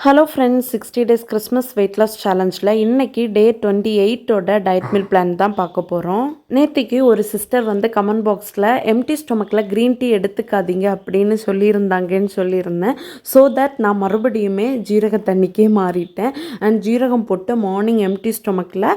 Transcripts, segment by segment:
Hello friends, 60 days Christmas weight loss சேலஞ்சில் இன்றைக்கி day 28ஓட டயட் மீல் பிளான் தான் பார்க்க போகிறோம். நேற்றுக்கு ஒரு சிஸ்டர் வந்து கமெண்ட் பாக்ஸில் எம்டி ஸ்டொமக்கில் க்ரீன் டீ எடுத்துக்காதீங்க அப்படின்னு சொல்லியிருந்தேன். ஸோ தட் நான் மறுபடியுமே ஜீரக தண்ணிக்கே மாறிட்டேன். அண்ட் ஜீரகம் போட்டு மார்னிங் எம்டி ஸ்டொமக்கில்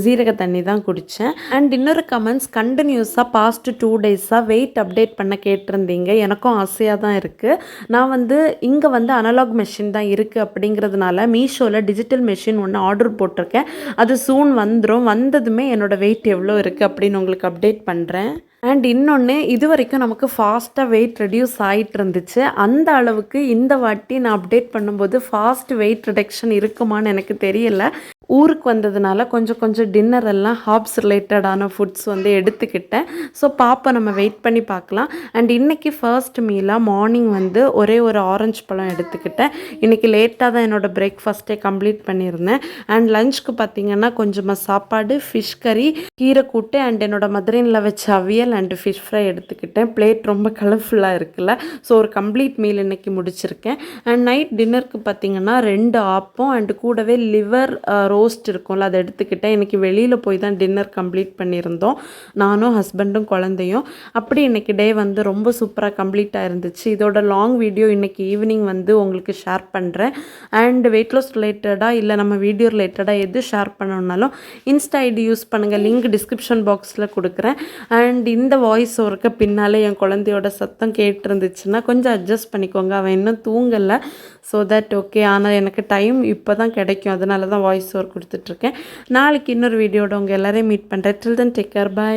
ஜீரக தண்ணி தான் குடித்தேன். அண்ட் இன்னொரு கமெண்ட்ஸ், கண்டினியூஸாக பாஸ்ட் 2 டேஸாக வெயிட் அப்டேட் பண்ண கேட்டிருந்தீங்க. எனக்கும் ஆசையாக தான் இருக்குது. நான் வந்து இங்கே வந்து அனலாக் மெஷின் தான் இருக்குது அப்படிங்கிறதுனால மீஷோவில் டிஜிட்டல் மெஷின் ஒன்று ஆர்டர் போட்டிருக்கேன். அது சூன் வந்துடும். வந்ததுமே என்னோடய வெயிட் எவ்வளோ இருக்குது அப்படின்னு உங்களுக்கு அப்டேட் பண்ணுறேன். அண்ட் இன்னொன்று, இது வரைக்கும் நமக்கு ஃபாஸ்ட்டாக வெயிட் ரெடியூஸ் ஆகிட்டு இருந்துச்சு. அந்த அளவுக்கு இந்த வாட்டி நான் அப்டேட் பண்ணும்போது ஃபாஸ்ட் வெயிட் ரிடக்ஷன் இருக்குமான்னு எனக்கு தெரியலை. ஊருக்கு வந்ததுனால கொஞ்சம் டின்னர் எல்லாம் ஹாப்ஸ் ரிலேட்டடான ஃபுட்ஸ் வந்து எடுத்துக்கிட்டேன். ஸோ பாப்பா நம்ம வெயிட் பண்ணி பார்க்கலாம். அண்ட் இன்றைக்கி ஃபர்ஸ்ட் மீலாக மார்னிங் வந்து ஒரே ஒரு ஆரஞ்சு பழம் எடுத்துக்கிட்டேன். இன்றைக்கி லேட்டாக தான் என்னோடய பிரேக்ஃபாஸ்ட்டே கம்ப்ளீட் பண்ணியிருந்தேன். அண்ட் லஞ்சுக்கு பார்த்திங்கன்னா கொஞ்சமாக சாப்பாடு, ஃபிஷ் கறி, கீரை கூட்டு அண்ட் என்னோடய மதுரையில் வச்ச அவியல் அண்டு ஃபிஷ் ஃப்ரை எடுத்துக்கிட்டேன். பிளேட் ரொம்ப கலர்ஃபுல்லாக இருக்குல்ல. ஸோ ஒரு கம்ப்ளீட் மீல் இன்றைக்கி முடிச்சிருக்கேன். அண்ட் நைட் டின்னருக்கு பார்த்திங்கன்னா 2 ஆப்பம் அண்டு கூடவே லிவர் ரோஸ்ட் இருக்கும்ல, அதை எடுத்துக்கிட்டேன். இன்றைக்கி வெளியில் போய் தான் டின்னர் கம்ப்ளீட் பண்ணியிருந்தோம், நானும் ஹஸ்பண்டும் குழந்தையும். அப்படி இன்றைக்கி டே வந்து ரொம்ப சூப்பராக கம்ப்ளீட்டாக இருந்துச்சு. இதோட லாங் வீடியோ இன்றைக்கி ஈவினிங் வந்து உங்களுக்கு ஷேர் பண்ணுறேன். அண்ட் வெயிட் லாஸ் ரிலேட்டடாக இல்லை நம்ம வீடியோ ரிலேட்டடாக எது ஷேர் பண்ணணுன்னாலும் இன்ஸ்டா ஐடி யூஸ் பண்ணுங்கள். லிங்க் டிஸ்கிரிப்ஷன் பாக்ஸில் கொடுக்குறேன். அண்ட் இந்த வாய்ஸ் ஓவருக்கு பின்னாலே என் குழந்தையோட சத்தம் கேட்டிருந்துச்சுன்னா கொஞ்சம் அட்ஜஸ்ட் பண்ணிக்கோங்க. அவன் இன்னும் தூங்கலை. So that okay. ஆனால் எனக்கு டைம் இப்போ தான் கிடைக்கும், அதனால தான் வாய்ஸ் ஓவர் கொடுத்துட்ருக்கேன். நாளைக்கு இன்னொரு வீடியோட உங்கள் எல்லோரையும் மீட் பண்ணுறேன். டில் தென் டேக் கேர், பை.